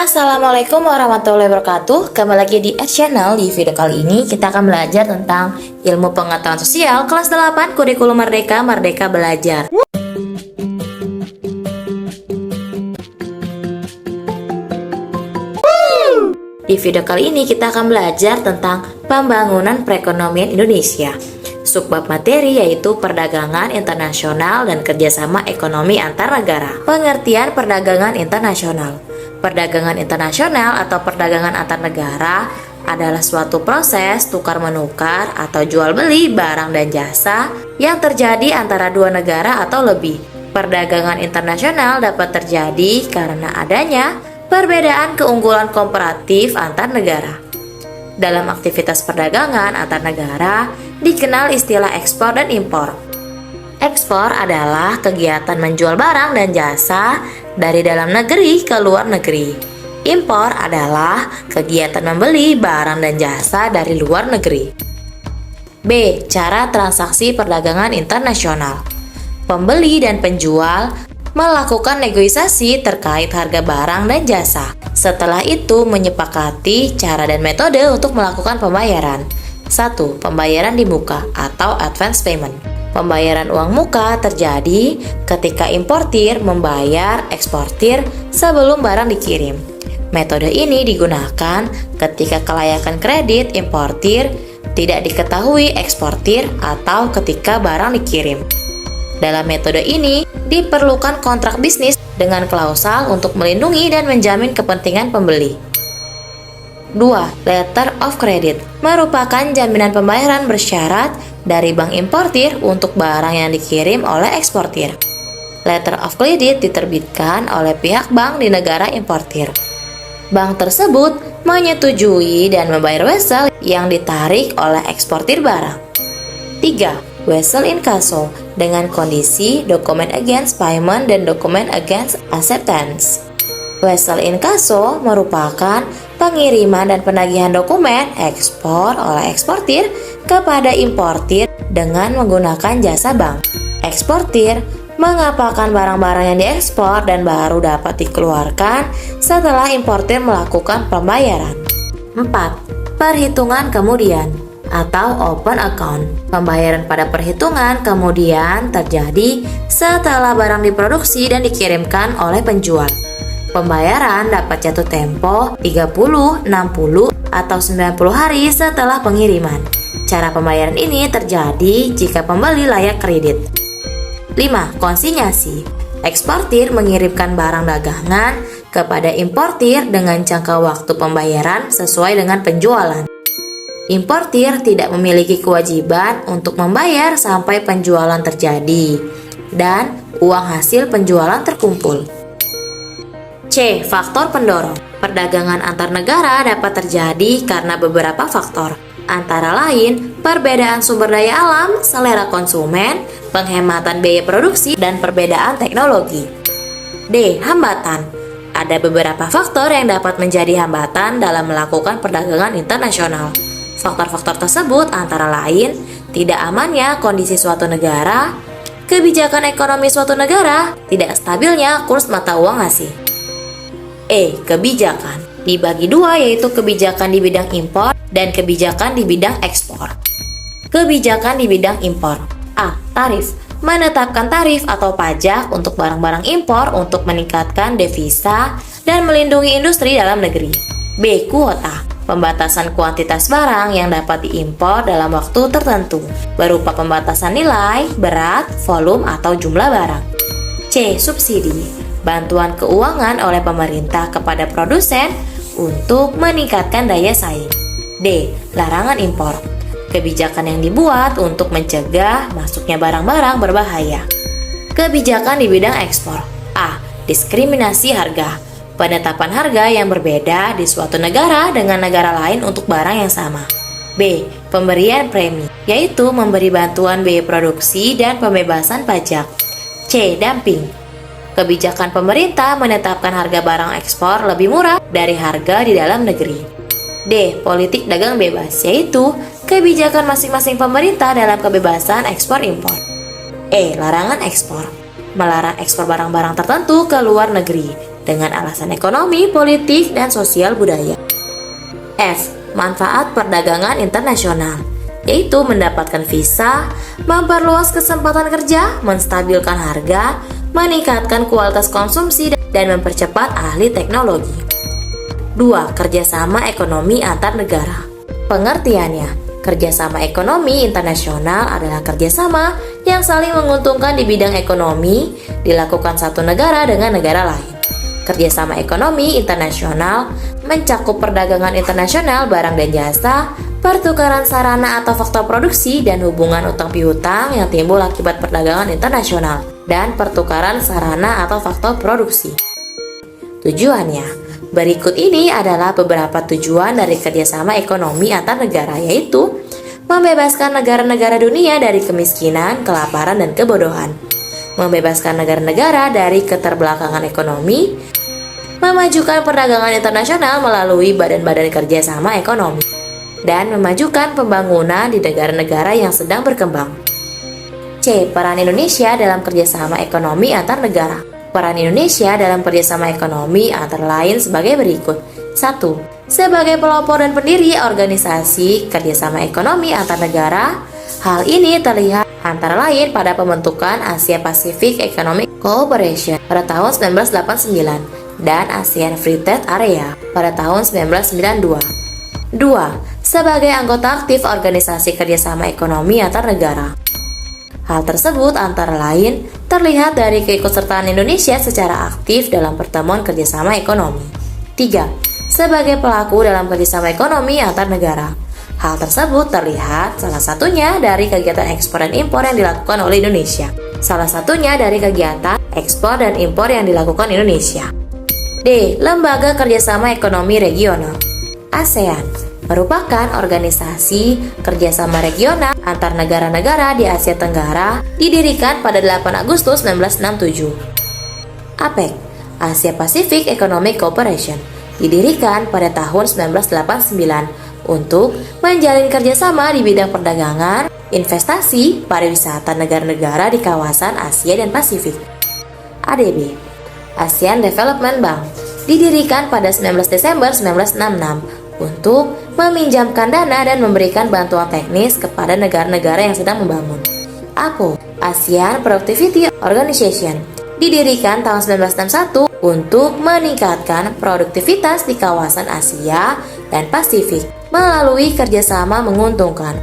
Assalamualaikum warahmatullahi wabarakatuh. Kembali lagi di Channel. Di video kali ini kita akan belajar tentang ilmu pengetahuan sosial kelas 8 kurikulum Merdeka Merdeka Belajar. Di video kali ini kita akan belajar tentang pembangunan perekonomian Indonesia. Subbab materi yaitu perdagangan internasional dan kerjasama ekonomi antar negara. Pengertian perdagangan internasional. Perdagangan internasional atau perdagangan antar negara adalah suatu proses tukar-menukar atau jual-beli barang dan jasa yang terjadi antara dua negara atau lebih. Perdagangan internasional dapat terjadi karena adanya perbedaan keunggulan komparatif antar negara. Dalam aktivitas perdagangan antar negara dikenal istilah ekspor dan impor. Ekspor adalah kegiatan menjual barang dan jasa dari dalam negeri ke luar negeri. Impor adalah kegiatan membeli barang dan jasa dari luar negeri. B. Cara transaksi perdagangan internasional. Pembeli dan penjual melakukan negosiasi terkait harga barang dan jasa. Setelah itu menyepakati cara dan metode untuk melakukan pembayaran. 1. Pembayaran di muka atau advance payment. Pembayaran uang muka terjadi ketika importir membayar eksportir sebelum barang dikirim. Metode ini digunakan ketika kelayakan kredit importir tidak diketahui eksportir atau ketika barang dikirim. Dalam metode ini diperlukan kontrak bisnis dengan klausal untuk melindungi dan menjamin kepentingan pembeli. 2. Letter of credit merupakan jaminan pembayaran bersyarat dari bank importir untuk barang yang dikirim oleh eksportir. Letter of credit diterbitkan oleh pihak bank di negara importir. Bank tersebut menyetujui dan membayar wesel yang ditarik oleh eksportir barang. 3. Wesel inkasso dengan kondisi dokumen against payment dan dokumen against acceptance. Wesel inkasso merupakan pengiriman dan penagihan dokumen ekspor oleh eksportir kepada importir dengan menggunakan jasa bank. Eksportir mengapalkan barang-barang yang diekspor dan baru dapat dikeluarkan setelah importir melakukan pembayaran. 4. Perhitungan kemudian atau open account. Pembayaran pada perhitungan kemudian terjadi setelah barang diproduksi dan dikirimkan oleh penjual. Pembayaran dapat jatuh tempo 30, 60, atau 90 hari setelah pengiriman. Cara pembayaran ini terjadi jika pembeli layak kredit. 5. Konsinyasi. Eksportir mengirimkan barang dagangan kepada importir dengan jangka waktu pembayaran sesuai dengan penjualan. Importir tidak memiliki kewajiban untuk membayar sampai penjualan terjadi dan uang hasil penjualan terkumpul. C. Faktor pendorong. Perdagangan antar negara dapat terjadi karena beberapa faktor, antara lain perbedaan sumber daya alam, selera konsumen, penghematan biaya produksi, dan perbedaan teknologi. D. Hambatan. Ada beberapa faktor yang dapat menjadi hambatan dalam melakukan perdagangan internasional. Faktor-faktor tersebut antara lain tidak amannya kondisi suatu negara, kebijakan ekonomi suatu negara, tidak stabilnya kurs mata uang asing. E. Kebijakan. Dibagi dua yaitu kebijakan di bidang impor dan kebijakan di bidang ekspor. Kebijakan di bidang impor. A. Tarif. Menetapkan tarif atau pajak untuk barang-barang impor untuk meningkatkan devisa dan melindungi industri dalam negeri. B. Kuota. Pembatasan kuantitas barang yang dapat diimpor dalam waktu tertentu, berupa pembatasan nilai, berat, volume, atau jumlah barang. C. Subsidi. Bantuan keuangan oleh pemerintah kepada produsen untuk meningkatkan daya saing. D. Larangan impor. Kebijakan yang dibuat untuk mencegah masuknya barang-barang berbahaya. Kebijakan di bidang ekspor. A. Diskriminasi harga. Penetapan harga yang berbeda di suatu negara dengan negara lain untuk barang yang sama. B. Pemberian premi, yaitu memberi bantuan biaya produksi dan pembebasan pajak. C. Dumping. Kebijakan pemerintah menetapkan harga barang ekspor lebih murah dari harga di dalam negeri. D. Politik dagang bebas, yaitu kebijakan masing-masing pemerintah dalam kebebasan ekspor impor. E. Larangan ekspor. Melarang ekspor barang-barang tertentu ke luar negeri. dengan alasan ekonomi, politik, dan sosial budaya. F. Manfaat perdagangan internasional, yaitu mendapatkan visa, memperluas kesempatan kerja, menstabilkan harga, meningkatkan kualitas konsumsi, dan mempercepat ahli teknologi. 2. Kerjasama ekonomi antar negara. Pengertiannya, kerjasama ekonomi internasional adalah kerjasama yang saling menguntungkan di bidang ekonomi dilakukan satu negara dengan negara lain. Kerjasama ekonomi internasional mencakup perdagangan internasional barang dan jasa, pertukaran sarana atau faktor produksi, dan hubungan utang piutang yang timbul akibat perdagangan internasional, dan pertukaran sarana atau faktor produksi. Tujuannya, berikut ini adalah beberapa tujuan dari kerjasama ekonomi antar negara, yaitu membebaskan negara-negara dunia dari kemiskinan, kelaparan, dan kebodohan, membebaskan negara-negara dari keterbelakangan ekonomi, memajukan perdagangan internasional melalui badan-badan kerjasama ekonomi, dan memajukan pembangunan di negara-negara yang sedang berkembang. C. Peran Indonesia dalam kerjasama ekonomi antar negara. Peran Indonesia dalam kerjasama ekonomi antara lain sebagai berikut. 1. Sebagai pelopor dan pendiri organisasi kerjasama ekonomi antar negara. Hal ini terlihat antara lain pada pembentukan Asia Pacific Economic Cooperation pada tahun 1989 dan ASEAN Free Trade Area pada tahun 1992. 2. Sebagai anggota aktif organisasi kerjasama ekonomi antar negara. Hal tersebut antara lain terlihat dari keikutsertaan Indonesia secara aktif dalam pertemuan kerjasama ekonomi. 3. Sebagai pelaku dalam kerjasama ekonomi antar negara. Hal tersebut terlihat salah satunya dari kegiatan ekspor dan impor yang dilakukan oleh Indonesia. Salah satunya dari kegiatan ekspor dan impor yang dilakukan Indonesia. D. Lembaga Kerjasama Ekonomi Regional. ASEAN merupakan organisasi kerjasama regional antar negara-negara di Asia Tenggara, didirikan pada 8 Agustus 1967. APEC, Asia Pacific Economic Cooperation, didirikan pada tahun 1989 untuk menjalin kerjasama di bidang perdagangan, investasi, pariwisata negara-negara di kawasan Asia dan Pasifik. ADB, ASEAN Development Bank, didirikan pada 19 Desember 1966 untuk meminjamkan dana dan memberikan bantuan teknis kepada negara-negara yang sedang membangun. APO, ASEAN Productivity Organization, didirikan tahun 1961 untuk meningkatkan produktivitas di kawasan Asia dan Pasifik melalui kerjasama menguntungkan.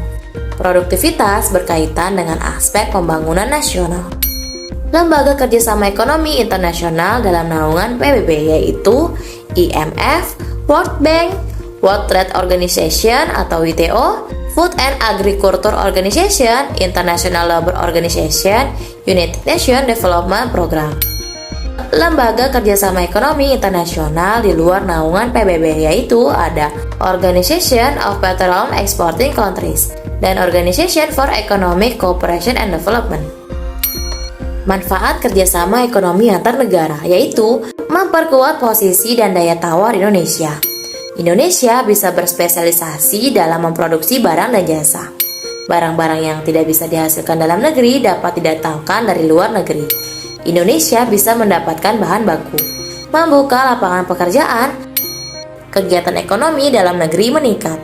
Produktivitas berkaitan dengan aspek pembangunan nasional. Lembaga Kerjasama Ekonomi Internasional dalam naungan PBB yaitu IMF, World Bank, World Trade Organization atau WTO, Food and Agriculture Organization, International Labour Organization, United Nations Development Program. Lembaga Kerjasama Ekonomi Internasional di luar naungan PBB yaitu ada Organization of Petroleum Exporting Countries dan Organization for Economic Cooperation and Development. Manfaat kerjasama ekonomi antar negara yaitu memperkuat posisi dan daya tawar Indonesia. Indonesia bisa berspesialisasi dalam memproduksi barang dan jasa. Barang-barang yang tidak bisa dihasilkan dalam negeri dapat didatangkan dari luar negeri. Indonesia bisa mendapatkan bahan baku, membuka lapangan pekerjaan, kegiatan ekonomi dalam negeri meningkat.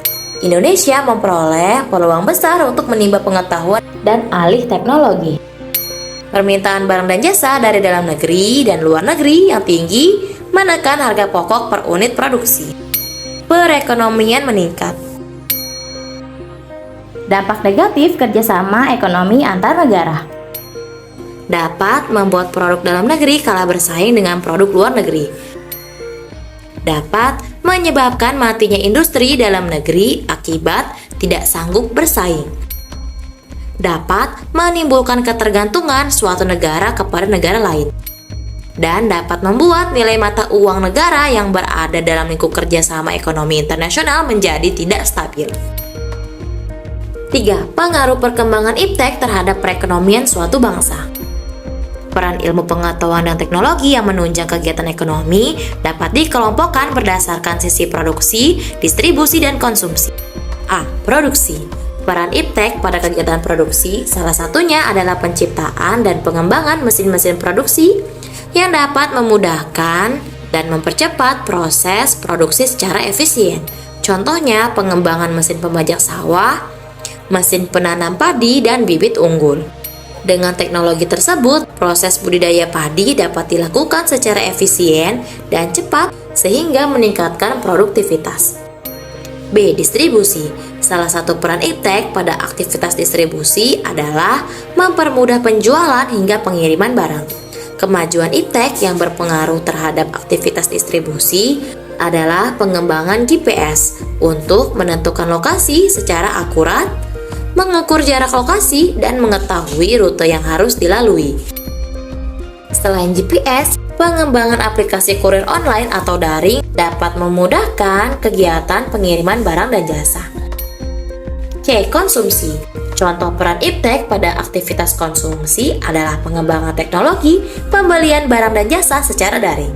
Indonesia memperoleh peluang besar untuk menimba pengetahuan dan alih teknologi. Permintaan barang dan jasa dari dalam negeri dan luar negeri yang tinggi menekan harga pokok per unit produksi. Perekonomian meningkat. Dampak negatif kerjasama ekonomi antar negara. Dapat membuat produk dalam negeri kalah bersaing dengan produk luar negeri. Dapat menyebabkan matinya industri dalam negeri akibat tidak sanggup bersaing. Dapat menimbulkan ketergantungan suatu negara kepada negara lain. Dan dapat membuat nilai mata uang negara yang berada dalam lingkup kerjasama ekonomi internasional menjadi tidak stabil. 3. Pengaruh perkembangan iptek terhadap perekonomian suatu bangsa. Peran ilmu pengetahuan dan teknologi yang menunjang kegiatan ekonomi dapat dikelompokkan berdasarkan sisi produksi, distribusi, dan konsumsi. A. Produksi. Peran iptek pada kegiatan produksi salah satunya adalah penciptaan dan pengembangan mesin-mesin produksi yang dapat memudahkan dan mempercepat proses produksi secara efisien. Contohnya pengembangan mesin pembajak sawah, mesin penanam padi, dan bibit unggul. Dengan teknologi tersebut, proses budidaya padi dapat dilakukan secara efisien dan cepat sehingga meningkatkan produktivitas. B. Distribusi. Salah satu peran iptek pada aktivitas distribusi adalah mempermudah penjualan hingga pengiriman barang. Kemajuan iptek yang berpengaruh terhadap aktivitas distribusi adalah pengembangan GPS untuk menentukan lokasi secara akurat, mengukur jarak lokasi, dan mengetahui rute yang harus dilalui. Selain GPS, pengembangan aplikasi kurir online atau daring dapat memudahkan kegiatan pengiriman barang dan jasa. C. Konsumsi. Contoh peran iptek pada aktivitas konsumsi adalah pengembangan teknologi, pembelian barang dan jasa secara daring.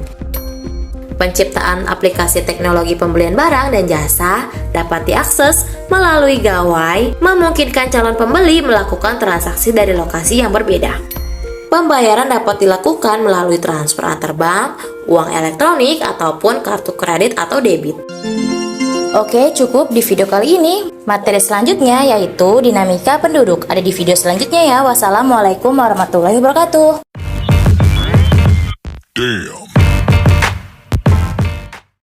Penciptaan aplikasi teknologi pembelian barang dan jasa dapat diakses melalui gawai, memungkinkan calon pembeli melakukan transaksi dari lokasi yang berbeda. Pembayaran dapat dilakukan melalui transfer antar bank, uang elektronik, ataupun kartu kredit atau debit. Oke, cukup di video kali ini. Materi selanjutnya yaitu dinamika penduduk. Ada di video selanjutnya ya. Wassalamualaikum warahmatullahi wabarakatuh. Damn.